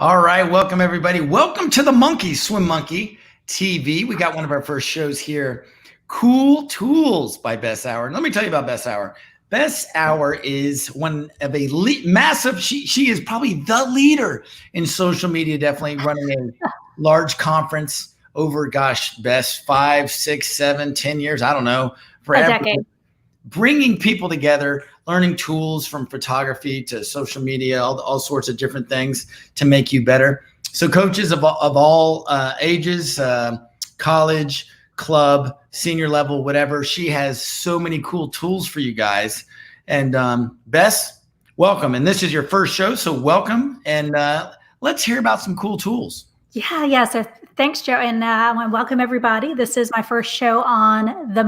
All right, welcome everybody. Welcome to the Swim Monkey TV. We got one of our first shows here, Cool Tools by Bess Auer. And let me tell you about Bess Auer. Bess Auer is one of a massive, she is probably the leader in social media, definitely running a large conference over, gosh, Bess, 5, 6, 7, 10 years, I don't know, forever. A decade. Bringing people together, learning tools from photography to social media, all sorts of different things to make you better. So coaches of all ages, college, club, senior level, whatever. She has so many cool tools for you guys. And Bess, welcome. And this is your first show, so welcome. And let's hear about some cool tools. Yeah. So thanks, Joe. And I want to welcome everybody. This is my first show on the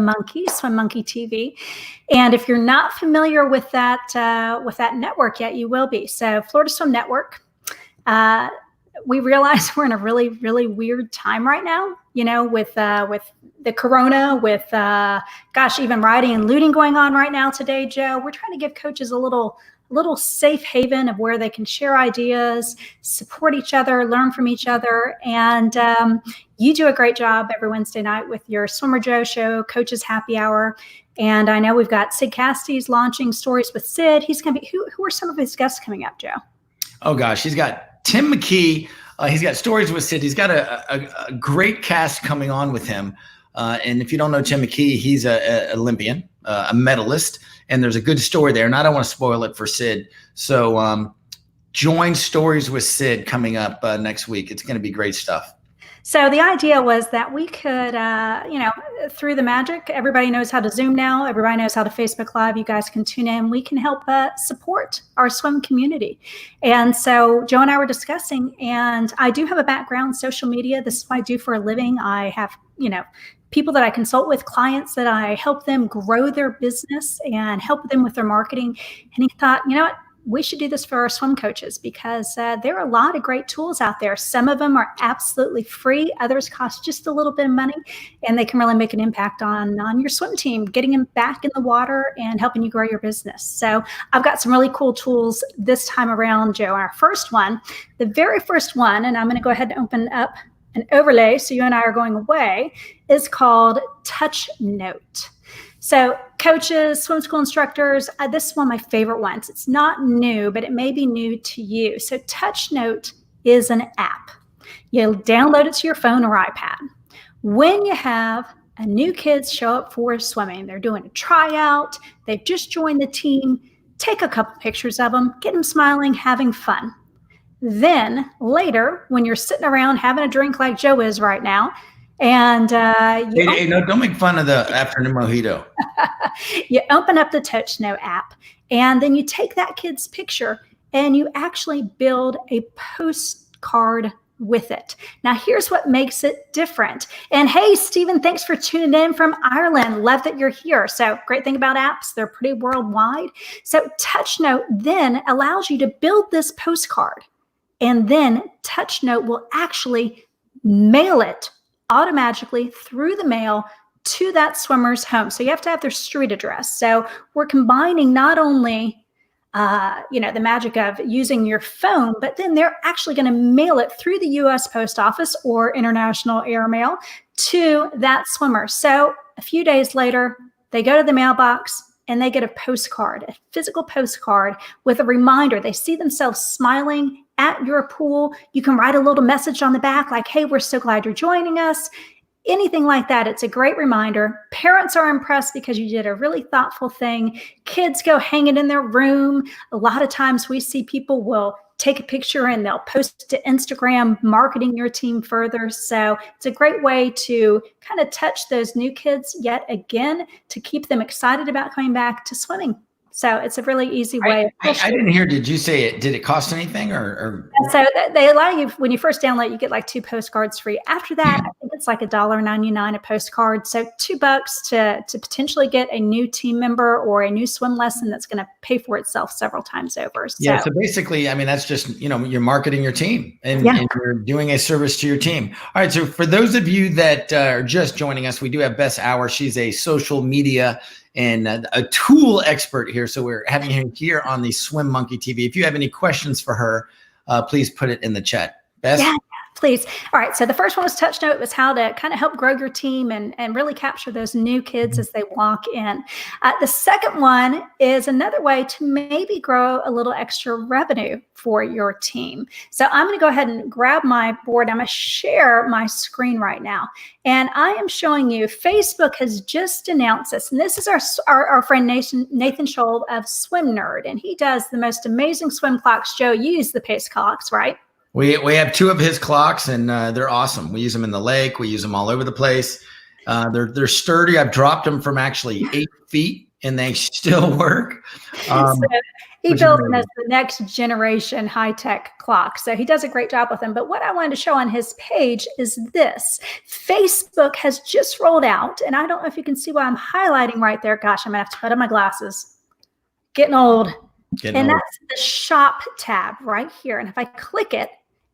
Swim Monkey TV. And if you're not familiar with that network yet, you will be. So Florida Swim Network, we realize we're in a really, really weird time right now, you know, with the corona, with, even rioting and looting going on right now today, Joe. We're trying to give coaches a little safe haven of where they can share ideas, support each other, learn from each other. And you do a great job every Wednesday night with your Swimmer Joe show, Coaches Happy Hour. And I know we've got Sid Cassidy's launching Stories with Sid. He's going to be, who are some of his guests coming up, Joe? Oh gosh, he's got Tim McKee. He's got Stories with Sid. He's got a great cast coming on with him. And if you don't know Tim McKee, he's an Olympian, a medalist. And there's a good story there, and I don't want to spoil it for Sid. So join Stories with Sid coming up next week. It's going to be great stuff. So the idea was that we could, through the magic, everybody knows how to Zoom now. Everybody knows how to Facebook Live. You guys can tune in. We can help support our swim community. And so Joe and I were discussing, and I do have a background in social media. This is what I do for a living. I have, people that I consult with, clients that I help them grow their business and help them with their marketing. And he thought, you know what, we should do this for our swim coaches because there are a lot of great tools out there. Some of them are absolutely free. Others cost just a little bit of money, and they can really make an impact on your swim team, getting them back in the water and helping you grow your business. So I've got some really cool tools this time around, Joe. Our first one, the very first one, and I'm going to go ahead and open up an overlay so you and I are going away, is called Touch Note. So coaches, swim school instructors, this is one of my favorite ones. It's not new, but it may be new to you. So Touch Note is an app. You'll download it to your phone or iPad. When you have a new kid show up for swimming, they're doing a tryout, they've just joined the team, take a couple pictures of them, get them smiling, having fun. Then later, when you're sitting around having a drink like Joe is right now, and don't make fun of the afternoon mojito. You open up the Touch Note app, and then you take that kid's picture and you actually build a postcard with it. Now, here's what makes it different. And hey, Stephen, thanks for tuning in from Ireland. Love that you're here. So great thing about apps, they're pretty worldwide. So Touch Note then allows you to build this postcard. And then Touch Note will actually mail it automatically through the mail to that swimmer's home. So you have to have their street address. So we're combining not only, the magic of using your phone, but then they're actually going to mail it through the U.S. Post Office or International Airmail to that swimmer. So a few days later, they go to the mailbox and they get a postcard, a physical postcard with a reminder. They see themselves smiling at your pool. You can write a little message on the back like, hey, we're so glad you're joining us. Anything like that. It's a great reminder. Parents are impressed because you did a really thoughtful thing. Kids go hang it in their room. A lot of times we see people will take a picture and they'll post to Instagram, marketing your team further. So it's a great way to kind of touch those new kids yet again to keep them excited about coming back to swimming. So it's a really easy way. I didn't hear, did you say it? Did it cost anything or? So they allow you, when you first download, you get like 2 postcards free. After that, I think it's like $1.99 a postcard. So $2 to potentially get a new team member or a new swim lesson that's going to pay for itself several times over. So, yeah. So basically, I mean, that's just, you're marketing your team and you're doing a service to your team. All right. So for those of you that are just joining us, we do have Bess Auer. She's a social media and a tool expert here. So we're having him here on the Swim Monkey TV. If you have any questions for her, please put it in the chat. Bess? Yeah, please. All right. So the first one was touch note, was how to kind of help grow your team and really capture those new kids as they walk in. The second one is another way to maybe grow a little extra revenue for your team. So I'm going to go ahead and grab my board. I'm going to share my screen right now. And I am showing you, Facebook has just announced this. And this is our friend Nathan Scholl of Swim Nerd. And he does the most amazing swim clocks. Joe, you use the Pace clocks, right? We have 2 of his clocks, and they're awesome. We use them in the lake. We use them all over the place. They're sturdy. I've dropped them from actually 8 feet, and they still work. So he built them as the next generation high-tech clock. So he does a great job with them. But what I wanted to show on his page is this. Facebook has just rolled out, and I don't know if you can see what I'm highlighting right there. Gosh, I'm going to have to put on my glasses. Getting old. That's the shop tab right here. And if I click it,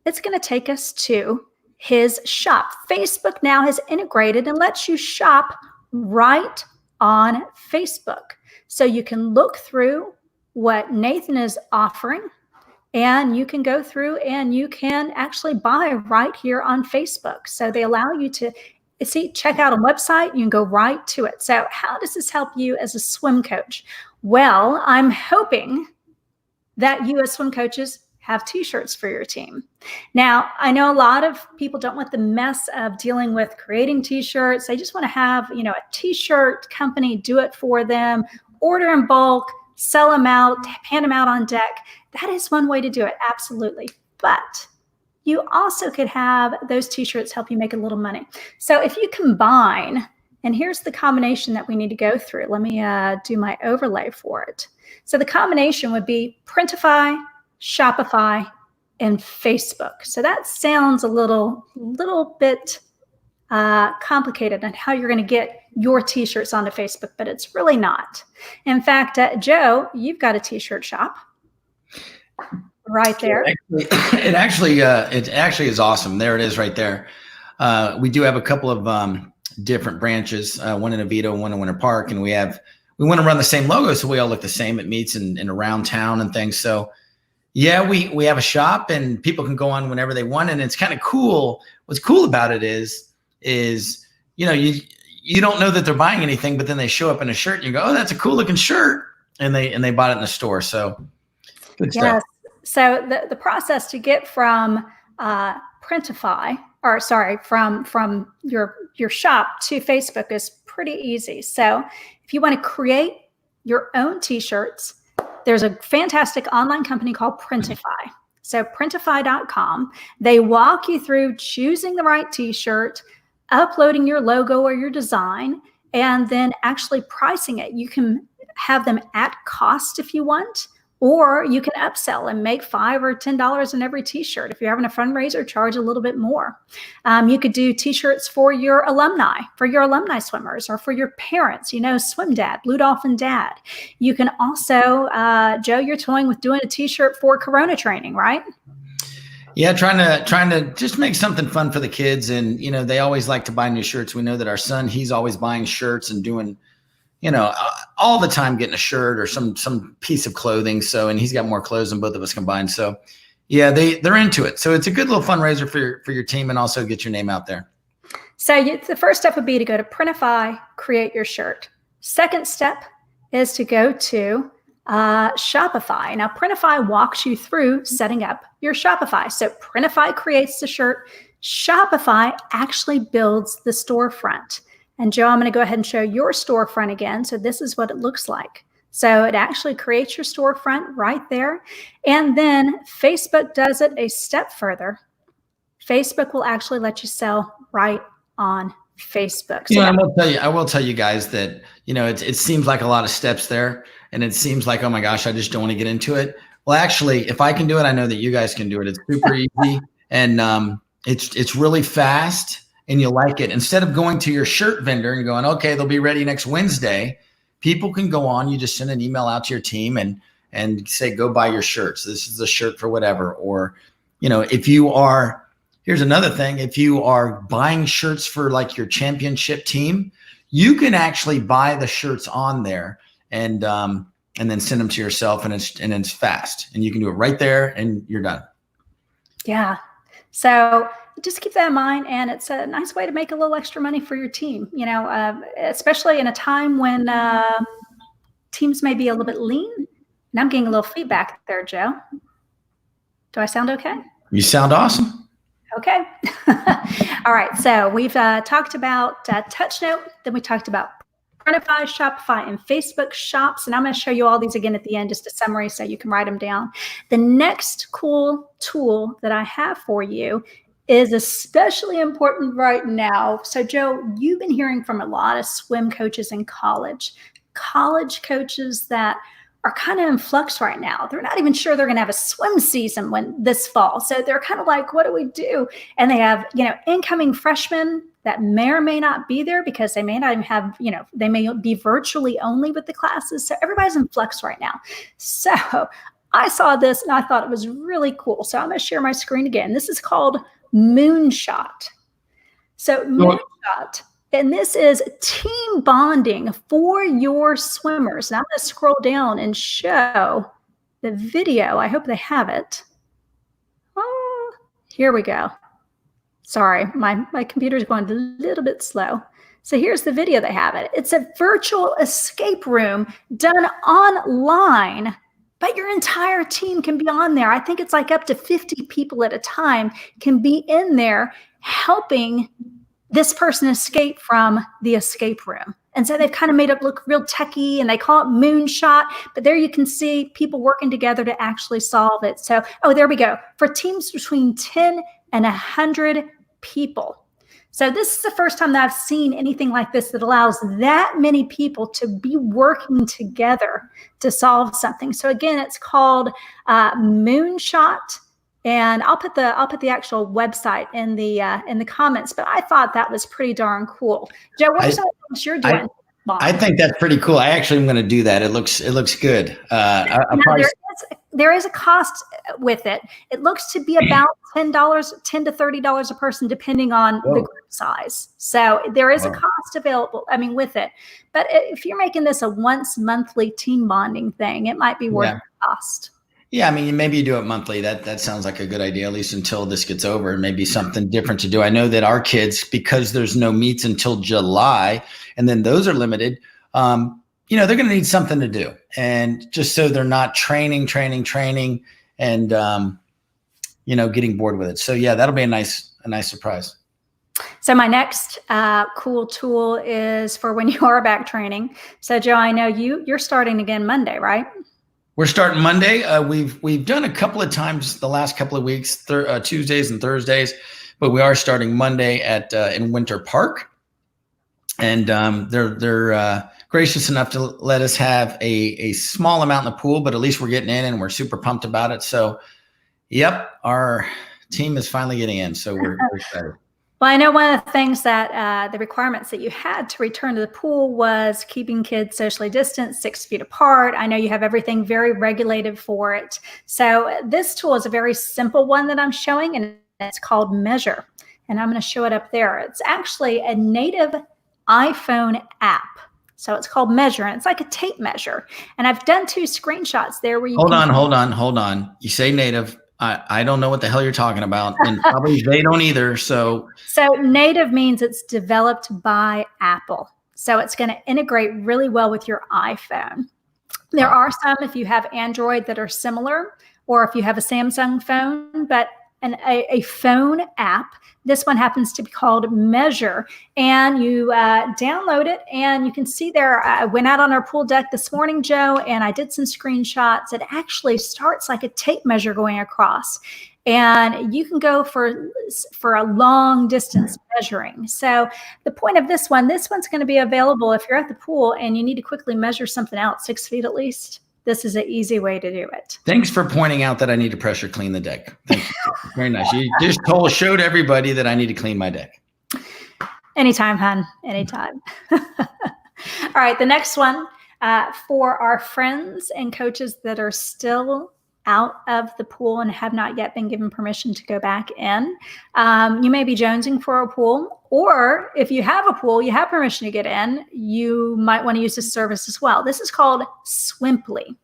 it's going to take us to his shop. Facebook now has integrated and lets you shop right on Facebook. So you can look through what Nathan is offering, and you can go through and you can actually buy right here on Facebook. So they allow you to check out a website, you can go right to it. So how does this help you as a swim coach? Well, I'm hoping that you as swim coaches have t-shirts for your team. Now, I know a lot of people don't want the mess of dealing with creating t-shirts. They just want to have, a t-shirt company do it for them, order in bulk, sell them out, hand them out on deck. That is one way to do it, absolutely. But you also could have those t-shirts help you make a little money. So if you combine, and here's the combination that we need to go through. Let me do my overlay for it. So the combination would be Printify, Shopify, and Facebook. So that sounds a little bit complicated on how you're going to get your t-shirts onto Facebook, but it's really not. In fact, Joe, you've got a t-shirt shop right there. It actually is awesome. There it is right there. We do have a couple of different branches, one in Oviedo, one in Winter Park, and we want to run the same logo so we all look the same. It meets in around town and things. So yeah, we have a shop and people can go on whenever they want. And it's kind of cool. What's cool about it is, you don't know that they're buying anything, but then they show up in a shirt and you go, oh, that's a cool looking shirt. And they bought it in the store. So good stuff. So the process to get from Printify, from your shop to Facebook is pretty easy. So if you want to create your own t-shirts, there's a fantastic online company called Printify. So Printify.com, they walk you through choosing the right t-shirt, uploading your logo or your design, and then actually pricing it. You can have them at cost if you want, or you can upsell and make $5 or $10 in every t-shirt. If you're having a fundraiser, charge a little bit more. You could do t-shirts for your alumni swimmers, or for your parents, Swim Dad, Blue Dolphin Dad. You can also, Joe, you're toying with doing a t-shirt for Corona training, right? Yeah, trying to just make something fun for the kids. And, they always like to buy new shirts. We know that our son, he's always buying shirts and doing, all the time getting a shirt or some piece of clothing. So, and he's got more clothes than both of us combined. So yeah, they're into it. So it's a good little fundraiser for your team and also get your name out there. So the first step would be to go to Printify, create your shirt. Second step is to go to Shopify. Now, Printify walks you through setting up your Shopify. So Printify creates the shirt. Shopify actually builds the storefront. And Joe, I'm going to go ahead and show your storefront again. So this is what it looks like. So it actually creates your storefront right there. And then Facebook does it a step further. Facebook will actually let you sell right on Facebook. So I will tell you guys that, it seems like a lot of steps there. And it seems like, oh my gosh, I just don't want to get into it. Well, actually, if I can do it, I know that you guys can do it. It's super easy. And it's really fast. And you like it. Instead of going to your shirt vendor and going, okay, they'll be ready next Wednesday, people can go on. You just send an email out to your team and say, go buy your shirts. This is the shirt for whatever. Or, here's another thing. If you are buying shirts for like your championship team, you can actually buy the shirts on there and then send them to yourself, and it's fast, and you can do it right there and you're done. Yeah. So just keep that in mind. And it's a nice way to make a little extra money for your team, especially in a time when teams may be a little bit lean. And I'm getting a little feedback there, Joe. Do I sound okay? You sound awesome. Okay. All right. So we've talked about TouchNote. Then we talked about Printify, Shopify, and Facebook shops. And I'm going to show you all these again at the end, just a summary so you can write them down. The next cool tool that I have for you is especially important right now. So Joe, you've been hearing from a lot of swim coaches in college coaches that are kind of in flux right now. They're not even sure they're going to have a swim season this fall. So they're kind of like, what do we do? And they have, incoming freshmen that may or may not be there because they may not even have, they may be virtually only with the classes. So everybody's in flux right now. So I saw this and I thought it was really cool. So I'm going to share my screen again. This is called Moonshot. So Moonshot. And this is team bonding for your swimmers. Now I'm going to scroll down and show the video. I hope they have it. Oh, here we go. Sorry, my computer's going a little bit slow. So here's the video they have it. It's a virtual escape room done online, but your entire team can be on there. I think it's like up to 50 people at a time can be in there helping this person escape from the escape room. And so they've kind of made it look real techy and they call it Moonshot, but there you can see people working together to actually solve it. So, there we go. For teams between 10 and 100 people. So this is the first time that I've seen anything like this that allows that many people to be working together to solve something. So again, it's called Moonshot. And I'll put the actual website in the comments, but I thought that was pretty darn cool. Joe, what are some things you're doing? I think that's pretty cool. I actually am going to do that. It looks good. There is a cost with it. It looks to be about $10 to $30 a person, depending on the group size. So there is a cost available, with it. But if you're making this a once monthly team bonding thing, it might be worth the cost. Yeah, maybe you do it monthly. That sounds like a good idea, at least until this gets over, and maybe something different to do. I know that our kids, because there's no meets until July, and then those are limited, they're going to need something to do. And just so they're not training and, getting bored with it. So yeah, that'll be a nice surprise. So my next cool tool is for when you are back training. So Joe, I know you're starting again Monday, right? We're starting Monday. We've done a couple of times the last couple of weeks, Tuesdays and Thursdays, but we are starting Monday in Winter Park, and they're gracious enough to let us have a small amount in the pool, but at least we're getting in, and we're super pumped about it. So, yep, our team is finally getting in, so we're excited. Well, I know one of the things that the requirements that you had to return to the pool was keeping kids socially distanced, 6 feet apart. I know you have everything very regulated for it. So this tool is a very simple one that I'm showing, and it's called Measure. And I'm going to show it up there. It's actually a native iPhone app. So it's called Measure, and it's like a tape measure. And I've done 2 screenshots there where you Hold on. You say native. I don't know what the hell you're talking about, and probably they don't either. So native means it's developed by Apple. So it's going to integrate really well with your iPhone. There are some, if you have Android, that are similar, or if you have a Samsung phone, but a phone app. This one happens to be called Measure, and you download it, and you can see there. I went out on our pool deck this morning, Joe, and I did some screenshots. It actually starts like a tape measure going across, and you can go for a long distance measuring. So the point of this one's going to be available if you're at the pool and you need to quickly measure something out 6 feet at least. This is an easy way to do it. Thanks for pointing out that I need to pressure clean the deck. Thank you. Very nice. You just showed everybody that I need to clean my deck. Anytime, hon. Anytime. All right. The next one for our friends and coaches that are still out of the pool and have not yet been given permission to go back in. You may be jonesing for a pool, or if you have a pool, you have permission to get in, you might want to use this service as well. This is called Swimply.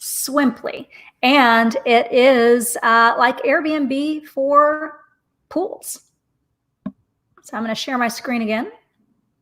Swimply. And it is like Airbnb for pools. So I'm going to share my screen again.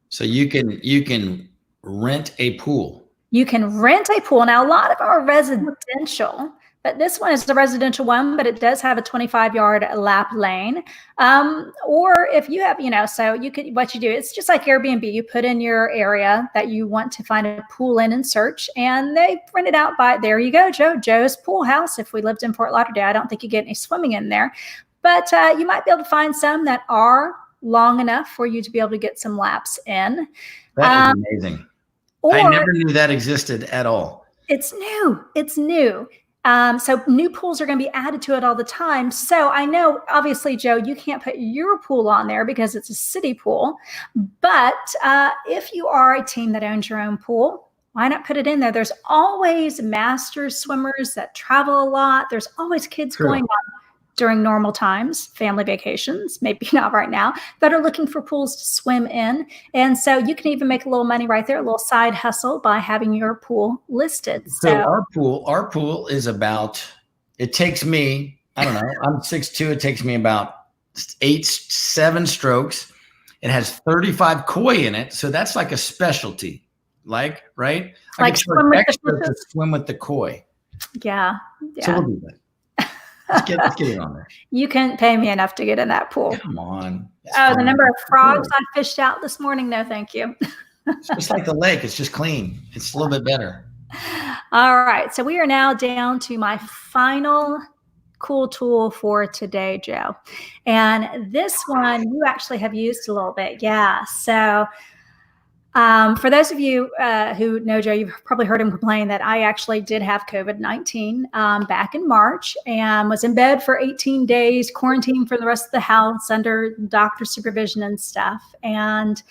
So you can rent a pool. You can rent a pool. Now, a lot of them are residential, but this one is the residential one, but it does have a 25-yard lap lane. Or if you have, so you could, what you do, it's just like Airbnb. You put in your area that you want to find a pool in and search, and they rent it out by, there you go, Joe's Pool House. If we lived in Fort Lauderdale, I don't think you get any swimming in there, but you might be able to find some that are long enough for you to be able to get some laps in. That is amazing. I never knew that existed at all. It's new. So new pools are going to be added to it all the time. So I know, obviously, Joe, you can't put your pool on there because it's a city pool. But if you are a team that owns your own pool, why not put it in there? There's always master swimmers that travel a lot. There's always kids going on during normal times, family vacations, maybe not right now, that are looking for pools to swim in. And so you can even make a little money right there, a little side hustle by having your pool listed. So our pool is about, it takes me, I don't know, I'm 6'2", it takes me about 7 strokes. It has 35 koi in it. So that's like a specialty, right? Like swim with the koi. Yeah. So we'll do that. Let's get it on there. You couldn't pay me enough to get in that pool. Come on. The number of frogs I fished out this morning. No, thank you. It's just like the lake. It's just clean. It's a little bit better. All right. So we are now down to my final cool tool for today, Joe. And this one you actually have used a little bit. Yeah. So for those of you who know Joe, you've probably heard him complain that I actually did have COVID-19 back in March and was in bed for 18 days, quarantined for the rest of the house under doctor supervision and stuff. And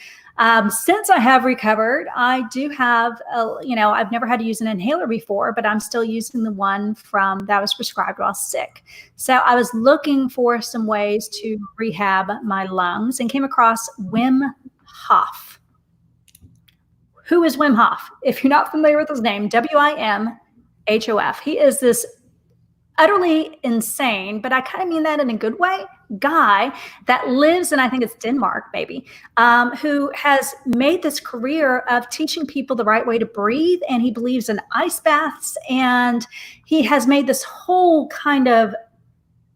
since I have recovered, I do have, I've never had to use an inhaler before, but I'm still using the one that was prescribed while sick. So I was looking for some ways to rehab my lungs and came across Wim HOF. Who is Wim Hof? If you're not familiar with his name, WIMHOF. He is this utterly insane, but I kind of mean that in a good way, guy that lives in, I think it's Denmark, maybe, who has made this career of teaching people the right way to breathe. And he believes in ice baths. And he has made this whole kind of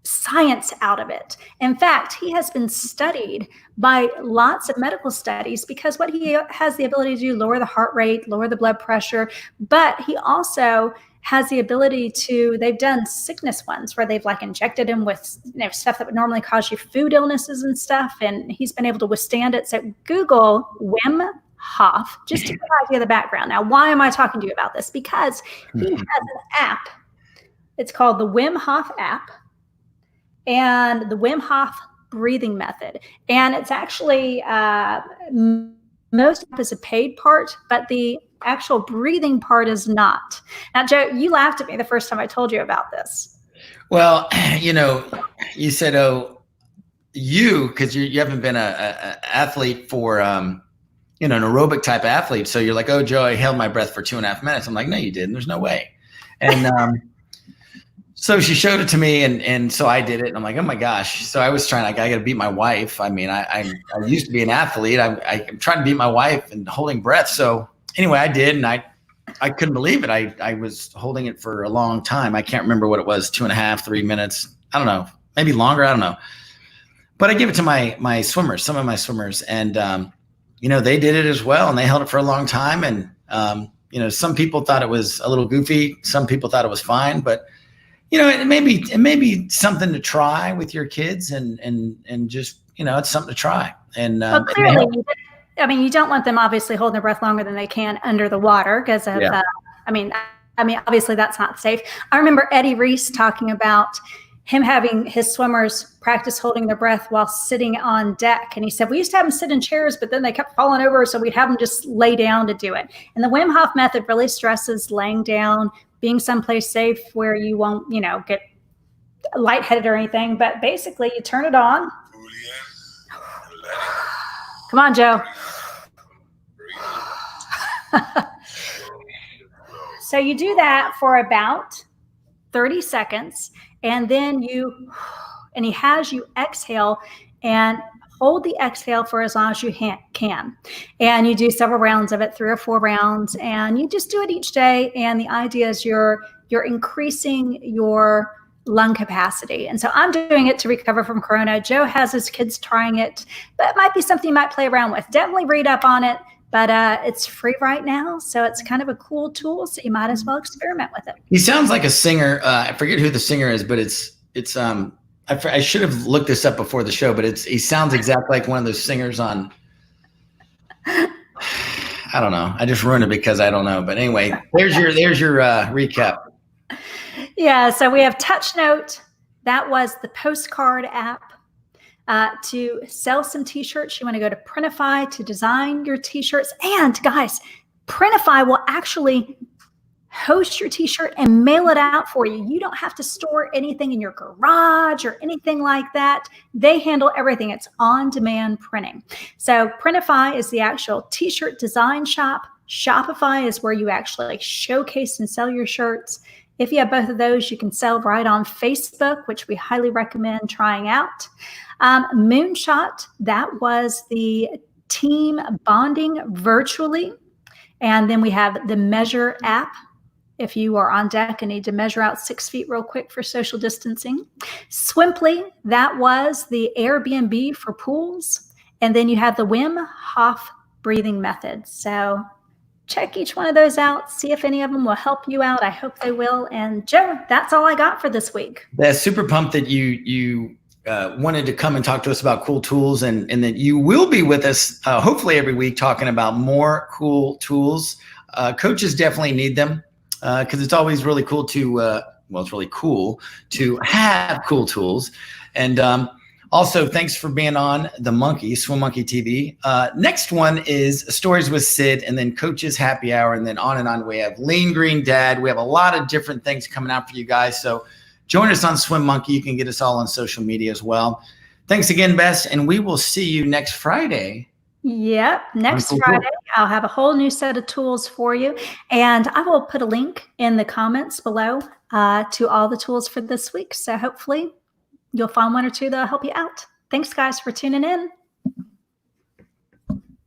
science out of it. In fact, he has been studied by lots of medical studies because what he has the ability to do, lower the heart rate, lower the blood pressure, but he also has the ability to, they've done sickness ones where they've like injected him with stuff that would normally cause you food illnesses and stuff. And he's been able to withstand it. So Google Wim HOF, just to get an idea of the background. Now, why am I talking to you about this? Because he has an app. It's called the Wim HOF app. And the Wim Hof breathing method. And it's actually, most of it is a paid part, but the actual breathing part is not. Now, Joe, you laughed at me the first time I told you about this. Well, you said, because you haven't been a athlete for, an aerobic type athlete. So you're like, oh, Joe, I held my breath for 2.5 minutes. I'm like, no, you didn't. There's no way. And, so she showed it to me, and so I did it, and I'm like, oh my gosh. So I was I got to beat my wife. I mean, I used to be an athlete. I'm trying to beat my wife and holding breath. So anyway, I did, and I couldn't believe it. I was holding it for a long time. I can't remember what it was, 2.5, 3 minutes. I don't know, maybe longer. I don't know. But I give it to my swimmers, some of my swimmers, and they did it as well, and they held it for a long time. And some people thought it was a little goofy. Some people thought it was fine, but it may be something to try with your kids and just, it's something to try. And well, clearly, you don't want them obviously holding their breath longer than they can under the water because of, obviously that's not safe. I remember Eddie Reese talking about him having his swimmers practice holding their breath while sitting on deck. And he said, we used to have them sit in chairs, but then they kept falling over. So we'd have them just lay down to do it. And the Wim Hof method really stresses laying down, being someplace safe where you won't, get lightheaded or anything. But basically you turn it on. Come on, Joe. So you do that for about 30 seconds, and then he has you exhale and hold the exhale for as long as you can. And you do several rounds of it, 3 or 4 rounds, and you just do it each day. And the idea is you're increasing your lung capacity. And so I'm doing it to recover from Corona. Joe has his kids trying it, but it might be something you might play around with. Definitely read up on it, but it's free right now. So it's kind of a cool tool. So you might as well experiment with it. He sounds like a singer. I forget who the singer is, but I should have looked this up before the show, but he sounds exactly like one of those singers on, I don't know. I just ruined it because I don't know. But anyway, there's your recap. Yeah. So we have TouchNote. That was the postcard app. To sell some t-shirts, you want to go to Printify to design your t-shirts. And guys, Printify will actually host your t-shirt and mail it out for you. You don't have to store anything in your garage or anything like that. They handle everything. It's on-demand printing. So Printify is the actual t-shirt design shop. Shopify is where you actually showcase and sell your shirts. If you have both of those, you can sell right on Facebook, which we highly recommend trying out. Moonshot, that was the team bonding virtually. And then we have the Measure app. If you are on deck and need to measure out 6 feet real quick for social distancing. Swimply, that was the Airbnb for pools. And then you have the Wim HOF breathing method. So check each one of those out. See if any of them will help you out. I hope they will. And Joe, that's all I got for this week. That's super pumped that you wanted to come and talk to us about cool tools, and that you will be with us hopefully every week talking about more cool tools. Coaches definitely need them. Because it's always really cool it's really cool to have cool tools. And also, thanks for being on the Swim Monkey TV. Next one is Stories with Sid, and then Coaches Happy Hour, and then on. We have Lean Green Dad. We have a lot of different things coming out for you guys. So join us on Swim Monkey. You can get us all on social media as well. Thanks again, Bess, and we will see you next Friday. Yep. Next Friday, I'll have a whole new set of tools for you. And I will put a link in the comments below to all the tools for this week. So hopefully you'll find one or two that'll help you out. Thanks, guys, for tuning in.